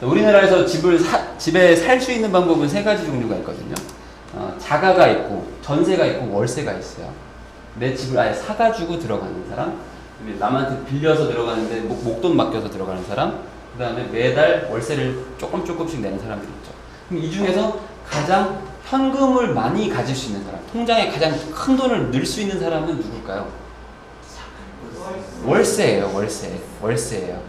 우리나라에서 집에 살 수 있는 방법은 세 가지 종류가 있거든요. 자가가 있고, 전세가 있고, 월세가 있어요. 내 집을 아예 사가지고 들어가는 사람, 남한테 빌려서 들어가는데 목돈 맡겨서 들어가는 사람, 그 다음에 매달 월세를 조금씩 내는 사람들이 있죠. 그럼 이 중에서 가장 현금을 많이 가질 수 있는 사람, 통장에 가장 큰 돈을 넣을 수 있는 사람은 누굴까요? 월세예요. 월세예요.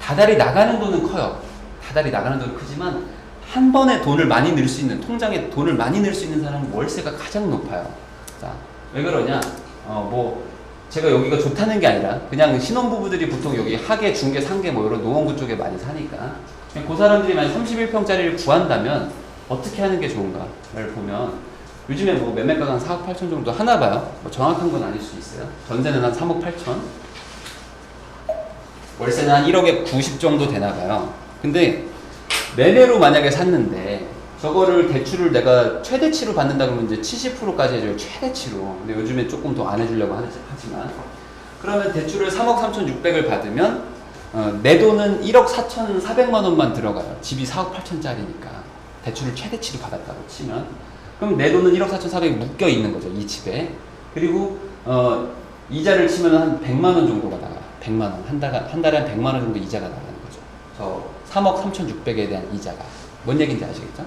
다달이 나가는 돈은 커요. 다달이 나가는 돈은 크지만 한 번에 돈을 많이 넣을 수 있는, 통장에 돈을 많이 넣을 수 있는 사람은 월세가 가장 높아요. 자, 왜 그러냐? 제가 여기가 좋다는 게 아니라 그냥 신혼부부들이 보통 여기 하계, 중계, 상계 뭐 이런 노원구 쪽에 많이 사니까 그 사람들이 만약 31평짜리를 구한다면 어떻게 하는 게 좋은가를 보면 요즘에 뭐 매매가가 한 4억 8천 정도 하나 봐요. 뭐 정확한 건 아닐 수 있어요. 전세는 한 3억 8천, 월세는 한 1억에 90 정도 되나 봐요. 근데 매매로 만약에 샀는데 저거를 대출을 내가 최대치로 받는다 그러면 이제 70%까지 해줘요. 최대치로. 근데 요즘에 조금 더 안 해주려고 하지만 그러면 대출을 3억 3,600을 받으면 내 돈은 1억 4,400만 원만 들어가요. 집이 4억 8천짜리니까 대출을 최대치로 받았다고 치면 그럼 내 돈은 1억 4,400이 묶여 있는 거죠. 이 집에. 그리고 이자를 치면 한 100만 원 정도가 나가요. 100만 원. 한 달에 한 100만 원 정도 이자가 나가는 거죠. 저 3억 3,600에 대한 이자가. 뭔 얘기인지 아시겠죠?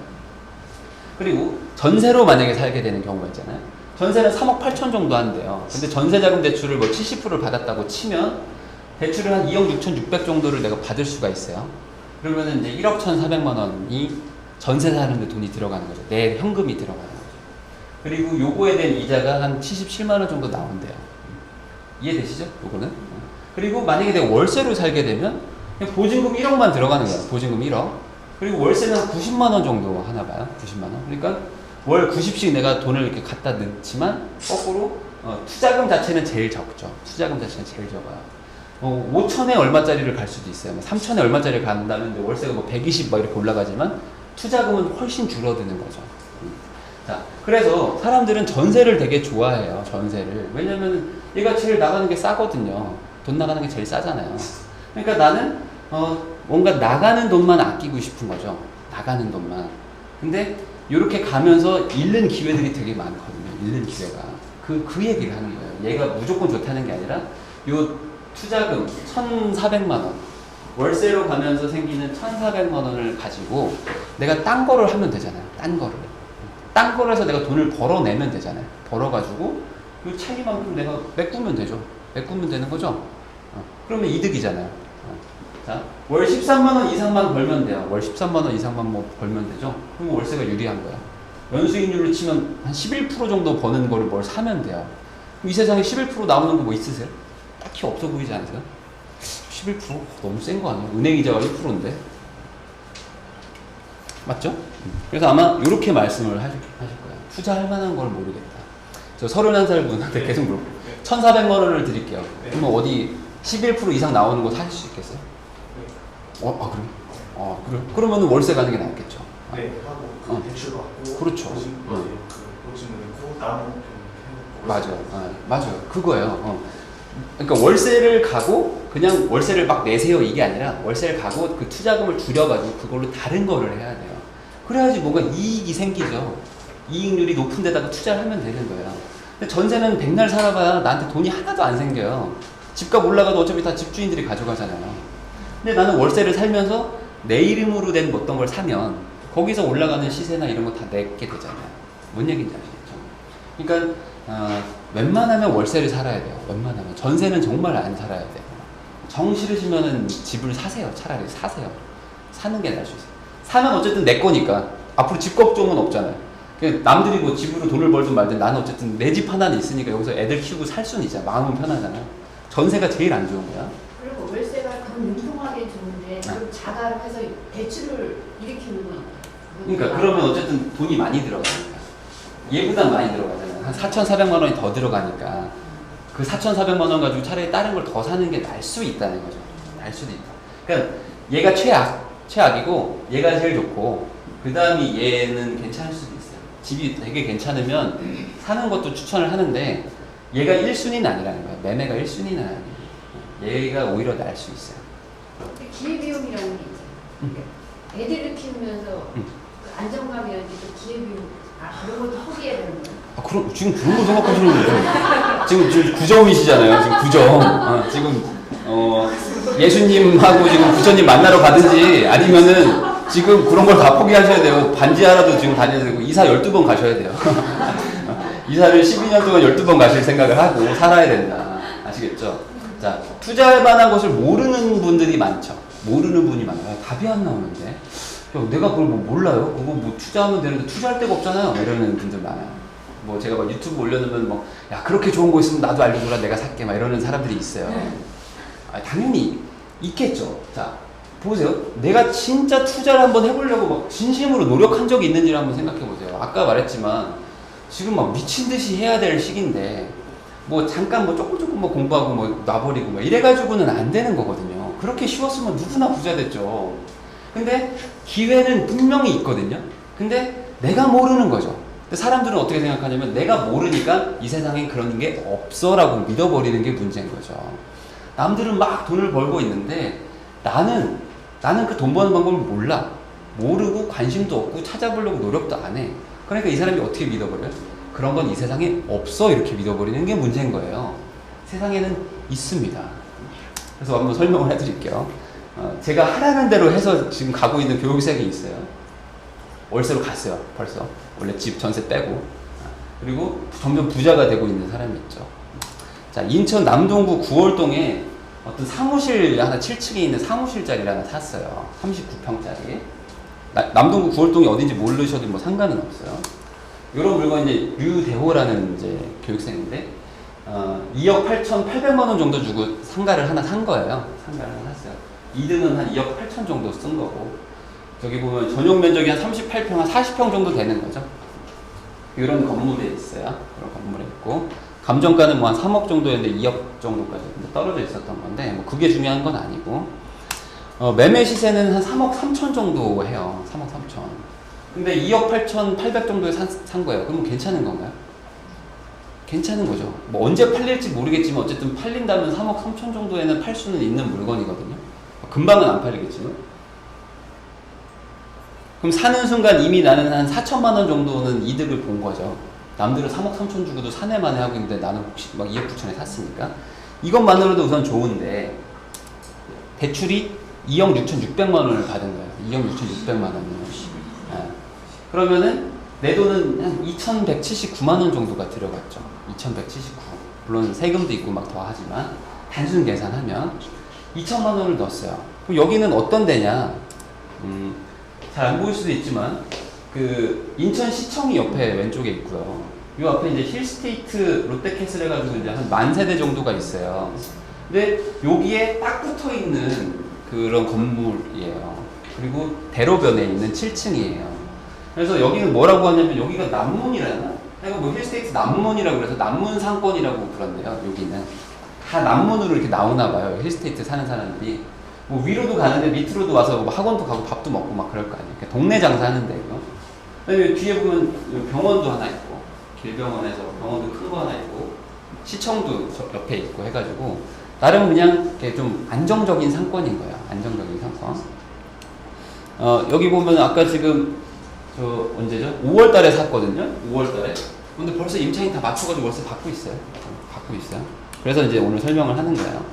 그리고 전세로 만약에 살게 되는 경우가 있잖아요. 전세는 3억 8천 정도 한대요. 근데 전세자금 대출을 뭐 70%를 받았다고 치면 대출을 한 2억 6,600 정도를 내가 받을 수가 있어요. 그러면은 이제 1억 1,400만 원이 전세 사는데 돈이 들어가는 거죠. 내 현금이 들어가는 거죠. 그리고 요거에 대한 이자가 한 77만 원 정도 나온대요. 이해되시죠? 요거는. 그리고 만약에 내가 월세로 살게 되면 그냥 보증금 1억만 들어가는 거예요. 보증금 1억. 그리고 월세는 한 90만 원 정도 하나 봐요. 90만 원. 그러니까 월 90씩 내가 돈을 이렇게 갖다 넣지만 거꾸로 투자금 자체는 제일 적죠. 투자금 자체는 제일 적어요. 5천에 얼마짜리를 갈 수도 있어요. 3천에 얼마짜리를 간다면 월세가 뭐 120 막 이렇게 올라가지만 투자금은 훨씬 줄어드는 거죠. 자, 그래서 사람들은 전세를 되게 좋아해요. 전세를. 왜냐면 얘가 제일 나가는 게 싸거든요. 돈 나가는 게 제일 싸잖아요. 그러니까 나는 뭔가 나가는 돈만 아끼고 싶은 거죠. 나가는 돈만. 근데 이렇게 가면서 잃는 기회들이 되게 많거든요. 잃는 기회가. 그 얘기를 하는 거예요. 얘가 무조건 좋다는 게 아니라 요 투자금 1,400만 원. 월세로 가면서 생기는 1,400만 원을 가지고 내가 딴 거를 하면 되잖아요. 딴 거를. 딴 거를 해서 내가 돈을 벌어내면 되잖아요. 벌어가지고 그 차이만큼 내가 메꾸면 되죠. 메꾸면 되는 거죠. 그러면 이득이잖아요. 자, 월 13만 원 이상만 벌면 돼요. 월 13만 원 이상만 뭐 벌면 되죠. 그럼 월세가 유리한 거야. 연수익률로 치면 한 11% 정도 버는 거를 뭘 사면 돼요. 그럼 이 세상에 11% 나오는 거 뭐 있으세요? 딱히 없어 보이지 않으세요? 11%? 너무 센 거 아니에요? 은행 이자가 1%인데. 맞죠? 그래서 아마 이렇게 말씀을 하실 거예요. 투자할 만한 걸 모르겠다. 저 31살 분한테 계속 물어보고 1,400만 원을 드릴게요. 그러면 어디 11% 이상 나오는 거 사실 수 있겠어요? 그래? 그래? 그러면 월세 가는 게 낫겠죠. 네, 하고 대출 받고 그렇죠. 보증금 내고 남은 맞아요. 그거예요. 그러니까 월세를 가고 그냥 월세를 막 내세요 이게 아니라 월세를 가고 그 투자금을 줄여가지고 그걸로 다른 거를 해야 돼요. 그래야지 뭔가 이익이 생기죠. 이익률이 높은 데다가 투자를 하면 되는 거예요. 근데 전세는 백날 살아봐야 나한테 돈이 하나도 안 생겨요. 집값 올라가도 어차피 다 집주인들이 가져가잖아요. 근데 나는 월세를 살면서 내 이름으로 된 어떤 걸 사면 거기서 올라가는 시세나 이런 거 다 내게 되잖아요. 뭔 얘기인지 아시겠죠? 그러니까 웬만하면 월세를 살아야 돼요. 웬만하면. 전세는 정말 안 살아야 돼요. 정 싫으시면은 집을 사세요. 차라리 사세요. 사는 게 나을 수 있어요. 사면 어쨌든 내 거니까 앞으로 집 걱정은 없잖아요. 남들이 뭐 집으로 돈을 벌든 말든 나는 어쨌든 내 집 하나는 있으니까 여기서 애들 키우고 살 수는 있잖아. 마음은 편하잖아요. 전세가 제일 안 좋은 거야. 그리고 월세가 그럼 융통하게 좋은데 그럼 자가로 해서 대출을 일으키는 건 그러니까 그러면 어쨌든 돈이 많이 들어가니까 얘보다 많이 들어가잖아요. 한 4,400만 원이 더 들어가니까 그 4,400만 원 가지고 차라리 다른 걸 더 사는 게 날 수 있다는 거죠. 날 수도 있다. 그러니까 얘가 최악이고 얘가 제일 좋고 그 다음이 얘는 괜찮을 수도 있어요. 집이 되게 괜찮으면 사는 것도 추천을 하는데 얘가 1순위는 아니라는 거예요. 매매가 1순위는 아니에요. 얘가 오히려 날 수 있어요. 기회비용이라는 게 있잖아요. 애들을 키우면서 그 안정감이라든지 또 기회비용 그런 것도 포기해야 되는 거예요? 그럼 지금 그런 거 생각하시는 거죠? 지금 9점이시잖아요. 지금 9점. 지금 예수님하고 지금 부처님 만나러 가든지 아니면은 지금 그런 걸 다 포기하셔야 돼요. 반지 하나도 지금 다녀야 되고 이사 12번 가셔야 돼요. 이사를 12년 동안 12번 가실 생각을 하고 살아야 된다. 아시겠죠? 자, 투자할 만한 것을 모르는 분들이 많죠. 모르는 분이 많아요. 답이 안 나오는데. 야, 내가 그걸 뭐 몰라요? 그거 뭐 투자하면 되는데 투자할 데가 없잖아요. 이러는 분들 많아요. 뭐 제가 막 유튜브 올려놓으면 뭐, 야, 그렇게 좋은 거 있으면 나도 알려줘라. 내가 살게. 막 이러는 사람들이 있어요. 당연히 있겠죠. 자, 보세요. 내가 진짜 투자를 한번 해보려고 막 진심으로 노력한 적이 있는지를 한번 생각해 보세요. 아까 말했지만 지금 막 미친 듯이 해야 될 시기인데 뭐 잠깐 뭐 조금 뭐 공부하고 뭐 놔버리고 뭐 이래가지고는 안 되는 거거든요. 그렇게 쉬웠으면 누구나 부자 됐죠. 근데 기회는 분명히 있거든요. 근데 내가 모르는 거죠. 근데 사람들은 어떻게 생각하냐면 내가 모르니까 이 세상에 그런 게 없어라고 믿어버리는 게 문제인 거죠. 남들은 막 돈을 벌고 있는데 나는 그 돈 버는 방법을 몰라. 모르고 관심도 없고 찾아보려고 노력도 안 해. 그러니까 이 사람이 어떻게 믿어버려요? 그런 건 이 세상에 없어 이렇게 믿어버리는 게 문제인 거예요. 세상에는 있습니다. 그래서 한번 설명을 해드릴게요. 제가 하라는 대로 해서 지금 가고 있는 교육생이 있어요. 월세로 갔어요. 벌써. 원래 집 전세 빼고. 그리고 점점 부자가 되고 있는 사람이 있죠. 자, 인천 남동구 9월동에 어떤 사무실 하나 7층에 있는 사무실 자리를 하나 샀어요. 39평짜리. 남동구 9월동이 어딘지 모르셔도 뭐 상관은 없어요. 이런 물건 이제 류대호라는 이제 교육생인데 2억 8,800만 원 정도 주고 상가를 하나 산 거예요. 상가를 하나 샀어요. 2등은 한 2억 8천 정도 쓴 거고 저기 보면 전용 면적이 한 38평, 한 40평 정도 되는 거죠. 이런 건물에 있어요. 그런 건물에 있고 감정가는 뭐 한 3억 정도였는데 2억 정도까지 떨어져 있었던 건데 뭐 그게 중요한 건 아니고 매매 시세는 한 3억 3천 정도 해요. 3억 3천. 근데 2억 8,800 정도에 산 거예요. 그러면 괜찮은 건가요? 괜찮은 거죠. 뭐 언제 팔릴지 모르겠지만 어쨌든 팔린다면 3억 3천 정도에는 팔 수는 있는 물건이거든요. 금방은 안 팔리겠지만. 그럼 사는 순간 이미 나는 한 4천만 원 정도는 이득을 본 거죠. 남들은 3억 3천 주고도 사내만에 하고 있는데 나는 혹시 막 2억 9천에 샀으니까. 이것만으로도 우선 좋은데 대출이 2억 6,600만 원을 받은 거예요. 2억 6,600만 원을. 그러면은 내 돈은 한 2,179만 원 정도가 들어갔죠. 2,179. 물론 세금도 있고 막 더 하지만 단순 계산하면 2천만 원을 넣었어요. 그럼 여기는 어떤 데냐? 잘 안 보일 수도 있지만 그 인천시청이 옆에 왼쪽에 있고요. 이 앞에 이제 힐스테이트 롯데캐슬 해가지고 이제 한 10,000세대 정도가 있어요. 근데 여기에 딱 붙어 있는 그런 건물이에요. 그리고 대로변에 있는 7층이에요. 그래서 여기는 뭐라고 하냐면 여기가 남문이라나? 그러니까 뭐 힐스테이트 남문이라고 그래서 남문 상권이라고 그런데요. 여기는 다 남문으로 이렇게 나오나 봐요. 힐스테이트 사는 사람들이. 뭐 위로도 가는데 밑으로도 와서 뭐 학원도 가고 밥도 먹고 막 그럴 거 아니에요. 동네 장사하는데 이거. 그다음에 뒤에 보면 병원도 하나 있고 길병원에서 병원도 큰 거 하나 있고 시청도 저 옆에 있고 해가지고 나름 그냥 이렇게 좀 안정적인 상권인 거예요. 안정적인 상권. 여기 보면 아까 지금 저 언제죠? 5월달에 샀거든요. 5월달에. 근데 벌써 임차인 다 맞춰가지고 월세 받고 있어요. 받고 있어요. 그래서 이제 오늘 설명을 하는 거예요.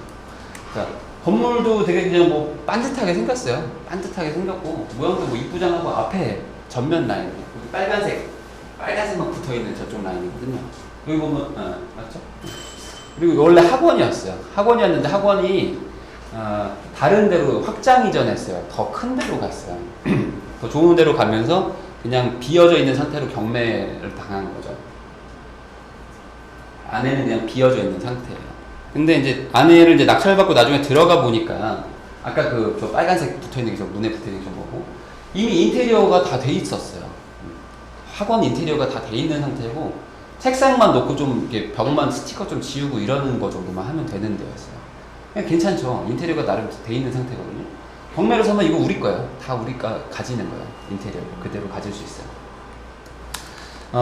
자, 건물도 되게 그냥 뭐 반듯하게 생겼어요. 반듯하게 생겼고 모양도 뭐 이쁘장하고 앞에 전면 라인 빨간색만 붙어있는 저쪽 라인이거든요. 여기 보면 맞죠? 그리고 원래 학원이었어요. 학원이었는데 학원이 다른 데로 확장 이전했어요. 더 큰 데로 갔어요. 더 좋은 데로 가면서 그냥 비어져 있는 상태로 경매를 당한 거죠. 안에는 그냥 비어져 있는 상태예요. 근데 이제 안에를 이제 낙찰받고 나중에 들어가 보니까 아까 그 저 빨간색 붙어있는 게 저 문에 붙어있는 게 저 뭐고 이미 인테리어가 다 돼 있었어요. 학원 인테리어가 다 돼 있는 상태고 책상만 놓고 좀 이렇게 벽만 스티커 좀 지우고 이러는 거 정도만 하면 되는 데였어요. 그냥 괜찮죠. 인테리어가 나름 돼 있는 상태거든요. 경매로 사면 이거 우리 거예요. 다 우리가 가지는 거예요. 인테리어를 그대로 가질 수 있어요.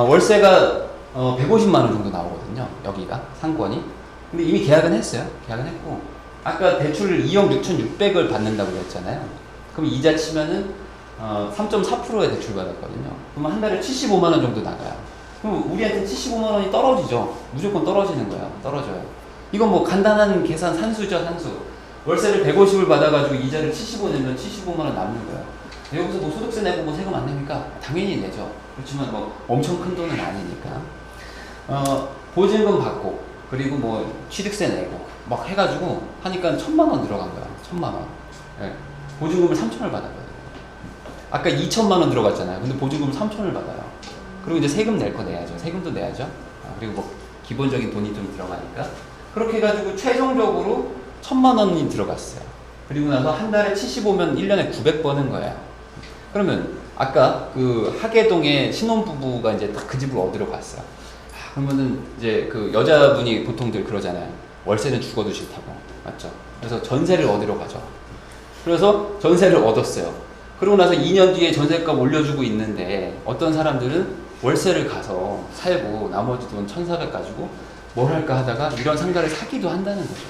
월세가 150만 원 정도 나오거든요. 여기가 상권이. 근데 이미 계약은 했어요. 계약은 했고 아까 대출을 2억 6,600을 받는다고 그랬잖아요. 그럼 이자 치면은 3.4%의 대출 받았거든요. 그러면 한 달에 75만 원 정도 나가요. 그럼 우리한테 75만 원이 떨어지죠. 무조건 떨어지는 거예요. 떨어져요. 이건 뭐 간단한 계산 산수죠, 산수. 월세를 150을 받아가지고 이자를 75 내면 75만 원 남는 거예요. 여기서 뭐 소득세 내고 뭐 세금 안 내니까 당연히 내죠. 그렇지만 뭐 엄청 큰 돈은 아니니까. 보증금 받고 그리고 뭐 취득세 내고 막 해가지고 하니까 1,000만 원 들어간 거야. 1,000만 원. 네. 보증금을 3,000을 받았거든요. 아까 2,000만 원 들어갔잖아요. 근데 보증금 3,000을 받아요. 그리고 이제 세금 낼 거 내야죠. 세금도 내야죠. 그리고 뭐 기본적인 돈이 좀 들어가니까. 그렇게 해가지고 최종적으로 1,000만 원이 들어갔어요. 그리고 나서 한 달에 75면 1년에 900 버는 거예요. 그러면 아까 그 하계동에 신혼부부가 이제 딱 그 집을 얻으러 갔어요. 그러면은 이제 그 여자분이 보통들 그러잖아요. 월세는 죽어도 싫다고. 맞죠? 그래서 전세를 얻으러 가죠. 그래서 전세를 얻었어요. 그러고 나서 2년 뒤에 전세값 올려주고 있는데 어떤 사람들은 월세를 가서 살고 나머지 돈 1,400 가지고 뭘 할까 하다가 이런 상가를 사기도 한다는 거죠.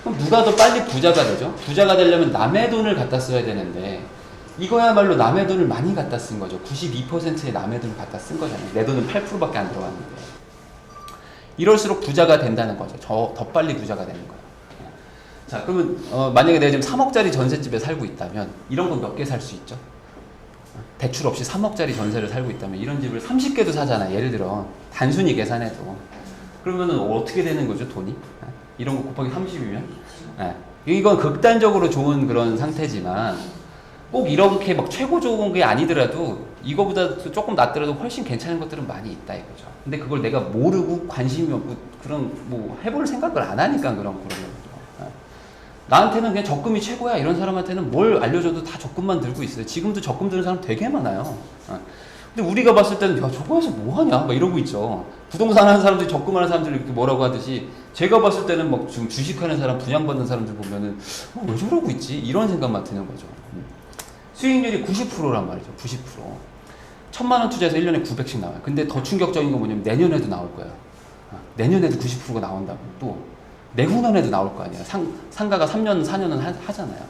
그럼 누가 더 빨리 부자가 되죠? 부자가 되려면 남의 돈을 갖다 써야 되는데 이거야말로 남의 돈을 많이 갖다 쓴 거죠. 92%의 남의 돈을 갖다 쓴 거잖아요. 내 돈은 8%밖에 안 들어갔는데. 이럴수록 부자가 된다는 거죠. 더 빨리 부자가 되는 거예요. 자, 그러면 만약에 내가 지금 3억짜리 전셋집에 살고 있다면 이런 거 몇 개 살 수 있죠? 대출 없이 3억짜리 전세를 살고 있다면 이런 집을 30개도 사잖아요. 예를 들어 단순히 계산해도. 그러면은 어떻게 되는 거죠, 돈이? 이런 거 곱하기 30이면? 이건 극단적으로 좋은 그런 상태지만 꼭 이렇게 막 최고 좋은 게 아니더라도 이거보다 조금 낫더라도 훨씬 괜찮은 것들은 많이 있다 이거죠. 근데 그걸 내가 모르고 관심이 없고 그런 뭐 해볼 생각을 안 하니까 그런 거죠. 나한테는 그냥 적금이 최고야 이런 사람한테는 뭘 알려줘도 다 적금만 들고 있어요. 지금도 적금 드는 사람 되게 많아요. 근데 우리가 봤을 때는 야 저거 해서 뭐하냐 막 이러고 있죠. 부동산 하는 사람들이 적금하는 사람들이 이렇게 뭐라고 하듯이 제가 봤을 때는 막 지금 주식하는 사람 분양받는 사람들 보면은 왜 저러고 있지 이런 생각만 드는 거죠. 수익률이 90%란 말이죠. 90%. 1,000만 원 투자해서 1년에 900씩 나와요. 근데 더 충격적인 건 뭐냐면 내년에도 나올 거예요. 내년에도 90%가 나온다고. 또 내후년에도 나올 거 아니에요. 상가가 3년, 4년은 하잖아요.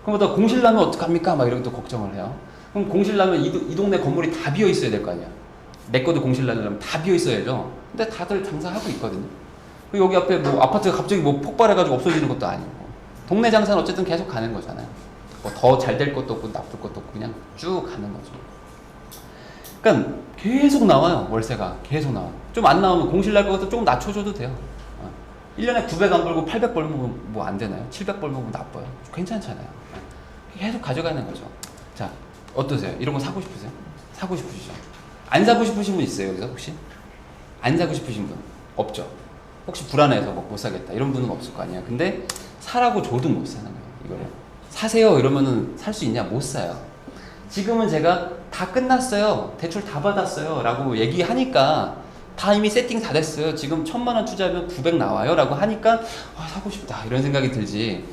그럼 또 공실 나면 어떡합니까? 막 이런 또 걱정을 해요. 그럼 공실 나면 이 동네 건물이 다 비어 있어야 될 거 아니야. 내 것도 공실 나려면 다 비어 있어야죠. 근데 다들 장사하고 있거든요. 그리고 여기 앞에 뭐 아파트가 갑자기 뭐 폭발해가지고 없어지는 것도 아니고. 동네 장사는 어쨌든 계속 가는 거잖아요. 뭐 더 잘 될 것도 없고 나쁠 것도 없고 그냥 쭉 가는 거죠. 그러니까 계속 나와요. 월세가 계속 나와. 좀 안 나오면 공실 날 것 같아도 조금 낮춰줘도 돼요. 1년에 900 안 벌고 800 벌면 뭐 안 되나요? 700 벌면 뭐 나빠요. 괜찮잖아요. 계속 가져가는 거죠. 자, 어떠세요? 이런 거 사고 싶으세요? 사고 싶으시죠? 안 사고 싶으신 분 있어요, 여기서 혹시? 안 사고 싶으신 분? 없죠? 혹시 불안해서 뭐 못 사겠다 이런 분은 없을 거 아니에요. 근데 사라고 줘도 못 사는 거예요, 이거를. 사세요 이러면은 살 수 있냐? 못 사요. 지금은 제가 다 끝났어요. 대출 다 받았어요. 라고 얘기하니까 다 이미 세팅 다 됐어요. 지금 1,000만 원 투자하면 900 나와요. 라고 하니까 사고 싶다 이런 생각이 들지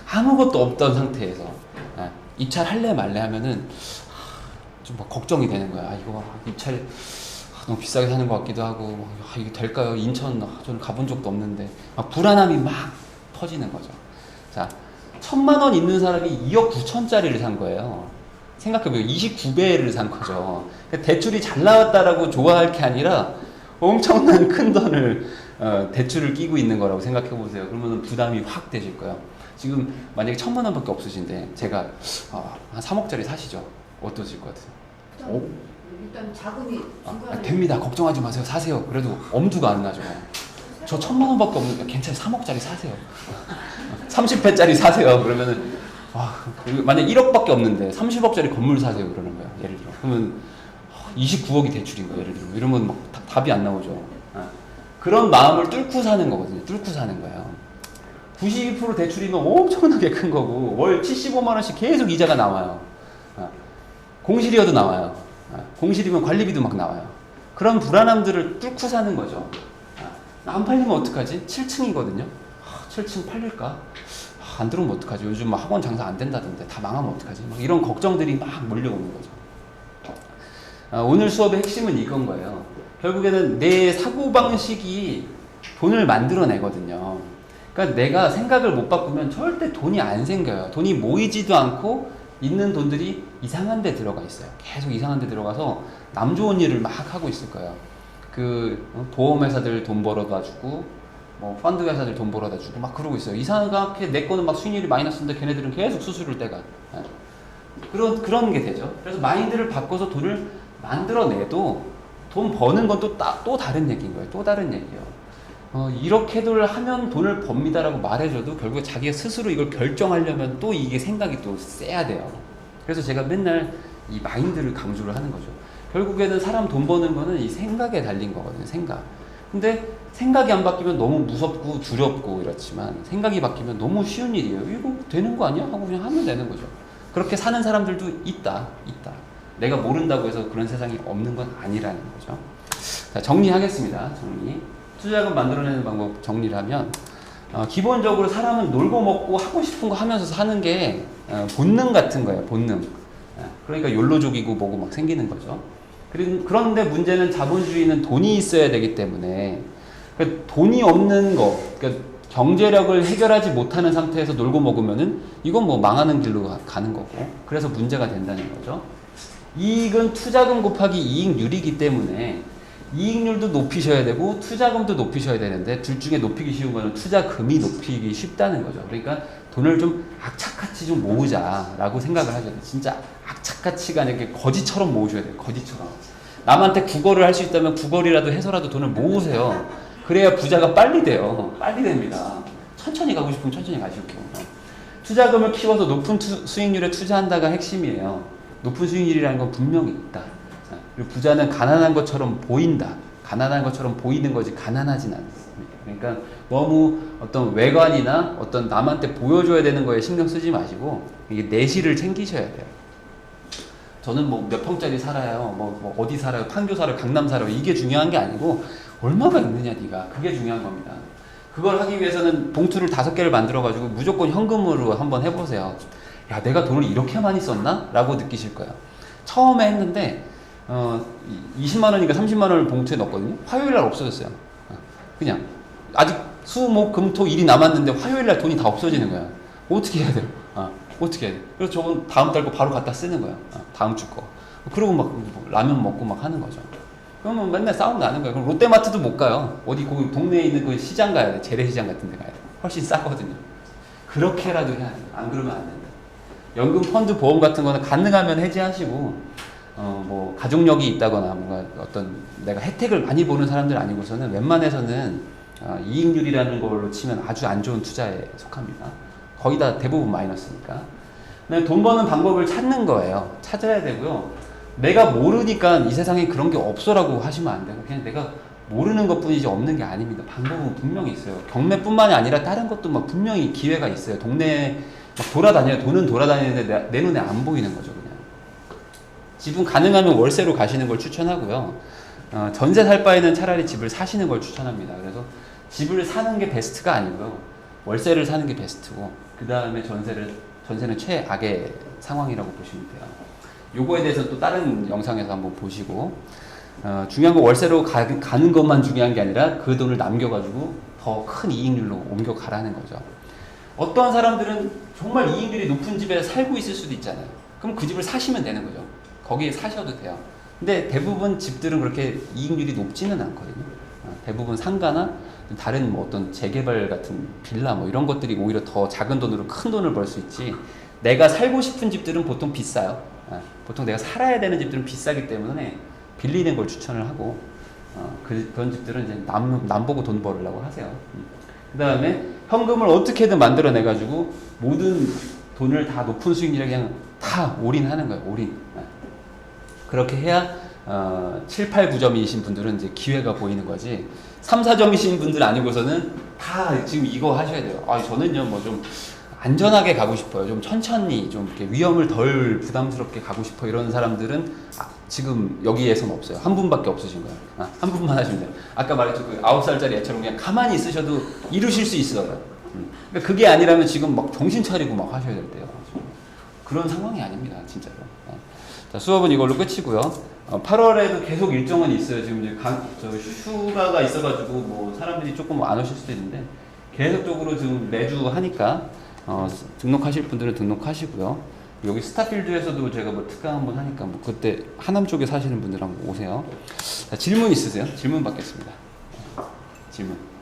아무것도 없던 상태에서 입찰할래 말래 하면은 좀 막 걱정이 되는 거야. 이거 입찰 너무 비싸게 사는 것 같기도 하고 이게 될까요? 인천 저는 가본 적도 없는데 막 불안함이 막 터지는 거죠. 자, 1,000만 원 있는 사람이 2억 9천짜리를 산 거예요. 생각해보면 29배를 산 거죠. 대출이 잘 나왔다라고 좋아할 게 아니라 엄청난 큰 돈을 대출을 끼고 있는 거라고 생각해 보세요. 그러면 부담이 확 되실 거예요. 지금 만약에 1,000만 원밖에 없으신데 제가 한 3억짜리 사시죠. 어떠실 것 같아요? 일단 자금이 됩니다. 걱정하지 마세요. 사세요. 그래도 엄두가 안 나죠. 저 1,000만 원밖에 없는데 괜찮아요. 3억짜리 사세요. 30회짜리 사세요. 그러면은 만약 1억밖에 없는데 30억짜리 건물 사세요. 그러는 거예요. 예를 들어. 그러면 29억이 대출인 거예요. 예를 들어. 이러면 막 답이 안 나오죠. 그런 마음을 뚫고 사는 거거든요. 뚫고 사는 거예요. 92% 대출이면 엄청나게 큰 거고 월 75만 원씩 계속 이자가 나와요. 공실이어도 나와요. 공실이면 관리비도 막 나와요. 그런 불안함들을 뚫고 사는 거죠. 안 팔리면 어떡하지? 7층이거든요. 7층 팔릴까? 안 들어오면 어떡하지? 요즘 막 학원 장사 안 된다던데 다 망하면 어떡하지? 막 이런 걱정들이 막 몰려오는 거죠. 오늘 수업의 핵심은 이건 거예요. 결국에는 내 사고방식이 돈을 만들어내거든요. 그러니까 내가 생각을 못 바꾸면 절대 돈이 안 생겨요. 돈이 모이지도 않고 있는 돈들이 이상한 데 들어가 있어요. 계속 이상한 데 들어가서 남 좋은 일을 막 하고 있을 거예요. 그 보험회사들 돈 벌어다 주고 뭐 펀드 회사들 돈 벌어다 주고 막 그러고 있어요. 이상하게 내 거는 막 수익률이 마이너스인데 걔네들은 계속 수수료를 떼가. 예. 그런 게 되죠. 그래서 마인드를 바꿔서 돈을 만들어내도 돈 버는 건 또 다른 얘기인 거예요. 또 다른 얘기예요. 이렇게들 하면 돈을 법니다라고 말해줘도 결국에 자기가 스스로 이걸 결정하려면 또 이게 생각이 또 세야 돼요. 그래서 제가 맨날 이 마인드를 강조를 하는 거죠. 결국에는 사람 돈 버는 거는 이 생각에 달린 거거든요. 생각. 근데 생각이 안 바뀌면 너무 무섭고 두렵고 이렇지만 생각이 바뀌면 너무 쉬운 일이에요. 이거 되는 거 아니야? 하고 그냥 하면 되는 거죠. 그렇게 사는 사람들도 있다. 내가 모른다고 해서 그런 세상이 없는 건 아니라는 거죠. 자, 정리하겠습니다. 정리. 투자금 만들어내는 방법 정리를 하면 기본적으로 사람은 놀고 먹고 하고 싶은 거 하면서 사는 게 본능 같은 거예요. 본능. 그러니까 욜로족이고 뭐고 막 생기는 거죠. 그런데 문제는 자본주의는 돈이 있어야 되기 때문에 그러니까 돈이 없는 거, 그러니까 경제력을 해결하지 못하는 상태에서 놀고 먹으면은 이건 뭐 망하는 길로 가는 거고, 그래서 문제가 된다는 거죠. 이익은 투자금 곱하기 이익률이기 때문에 이익률도 높이셔야 되고 투자금도 높이셔야 되는데 둘 중에 높이기 쉬운 거는 투자금이 높이기 쉽다는 거죠. 그러니까 돈을 좀 악착같이 좀 모으자라고 생각을 하셔야 돼요. 진짜 악착같이가 아니라 이렇게 거지처럼 모으셔야 돼요. 거지처럼. 남한테 국어를 할 수 있다면 국어리라도 해서라도 돈을 모으세요. 그래야 부자가 빨리 돼요. 빨리 됩니다. 천천히 가고 싶으면 천천히 가실게요. 투자금을 키워서 높은 수익률에 투자한다가 핵심이에요. 높은 수익률이라는 건 분명히 있다. 그리고 부자는 가난한 것처럼 보인다. 가난한 것처럼 보이는 거지 가난하진 않습니다. 그러니까 너무 어떤 외관이나 어떤 남한테 보여줘야 되는 거에 신경 쓰지 마시고 이게 내실을 챙기셔야 돼요. 저는 뭐 몇 평짜리 살아요. 뭐 어디 살아요. 판교 살아요. 강남 살아요. 이게 중요한 게 아니고 얼마가 있느냐 네가. 그게 중요한 겁니다. 그걸 하기 위해서는 봉투를 5개를 만들어가지고 무조건 현금으로 한번 해보세요. 야, 내가 돈을 이렇게 많이 썼나? 라고 느끼실 거예요. 처음에 했는데 20만 원인가 30만 원을 봉투에 넣었거든요. 화요일 날 없어졌어요. 그냥 아직 수, 목, 금, 토 일이 남았는데 화요일 날 돈이 다 없어지는 거야. 어떻게 해야 돼요? 어떻게 해야 돼? 그래서 저건 다음 달 거 바로 갖다 쓰는 거야. 다음 주 거. 그러고 막 라면 먹고 막 하는 거죠. 그러면 맨날 싸움 나는 거예요. 그럼 롯데마트도 못 가요. 어디 거기 동네에 있는 그 시장 가야 돼. 재래시장 같은 데 가야 돼. 훨씬 싸거든요. 그렇게라도 해야 돼. 안 그러면 안 된다. 연금, 펀드, 보험 같은 거는 가능하면 해지하시고 뭐 가족력이 있다거나 뭔가 어떤 내가 혜택을 많이 보는 사람들 아니고서는 웬만해서는 이익률이라는 걸로 치면 아주 안 좋은 투자에 속합니다. 거의 다 대부분 마이너스니까. 돈 버는 방법을 찾는 거예요. 찾아야 되고요. 내가 모르니까 이 세상에 그런 게 없어라고 하시면 안 되고 그냥 내가 모르는 것뿐이지 없는 게 아닙니다. 방법은 분명히 있어요. 경매뿐만이 아니라 다른 것도 막 분명히 기회가 있어요. 동네에 막 돌아다녀요. 돈은 돌아다니는데 내 눈에 안 보이는 거죠. 그냥. 집은 가능하면 월세로 가시는 걸 추천하고요. 전세 살 바에는 차라리 집을 사시는 걸 추천합니다. 그래서 집을 사는 게 베스트가 아니고요. 월세를 사는 게 베스트고 그 다음에 전세는 최악의 상황이라고 보시면 돼요. 요거에 대해서 또 다른 영상에서 한번 보시고 중요한 건 월세로 가는 것만 중요한 게 아니라 그 돈을 남겨가지고 더 큰 이익률로 옮겨가라는 거죠. 어떠한 사람들은 정말 이익률이 높은 집에 살고 있을 수도 있잖아요. 그럼 그 집을 사시면 되는 거죠. 거기에 사셔도 돼요. 근데 대부분 집들은 그렇게 이익률이 높지는 않거든요. 대부분 상가나 다른 뭐 어떤 재개발 같은 빌라 뭐 이런 것들이 오히려 더 작은 돈으로 큰 돈을 벌 수 있지. 내가 살고 싶은 집들은 보통 비싸요. 보통 내가 살아야 되는 집들은 비싸기 때문에 빌리는 걸 추천을 하고 그런 집들은 이제 남 보고 돈 벌으려고 하세요. 그 다음에 현금을 어떻게든 만들어내가지고 모든 돈을 다 높은 수익률에 그냥 다 올인하는 거예요. 올인. 그렇게 해야 7, 8, 9점이신 분들은 이제 기회가 보이는 거지 3, 4점이신 분들 아니고서는 다 지금 이거 하셔야 돼요. 저는요 뭐 좀 안전하게 가고 싶어요. 좀 천천히 좀 이렇게 위험을 덜 부담스럽게 가고 싶어 이런 사람들은 지금 여기에서는 없어요. 한 분밖에 없으신 거예요. 한 분만 하시면 돼요. 아까 말했죠. 그 9살짜리 애처럼 그냥 가만히 있으셔도 이루실 수 있어요. 그러니까 그게 아니라면 지금 막 정신 차리고 막 하셔야 될 때요. 그런 상황이 아닙니다. 진짜로. 자, 수업은 이걸로 끝이고요. 8월에도 계속 일정은 있어요. 지금 이제 휴가가 있어가지고 뭐 사람들이 조금 안 오실 수도 있는데 계속적으로 지금 매주 하니까 등록하실 분들은 등록하시고요. 여기 스타필드에서도 제가 뭐 특강 한번 하니까 뭐 그때 하남 쪽에 사시는 분들 한번 오세요. 자, 질문 있으세요? 질문 받겠습니다. 질문.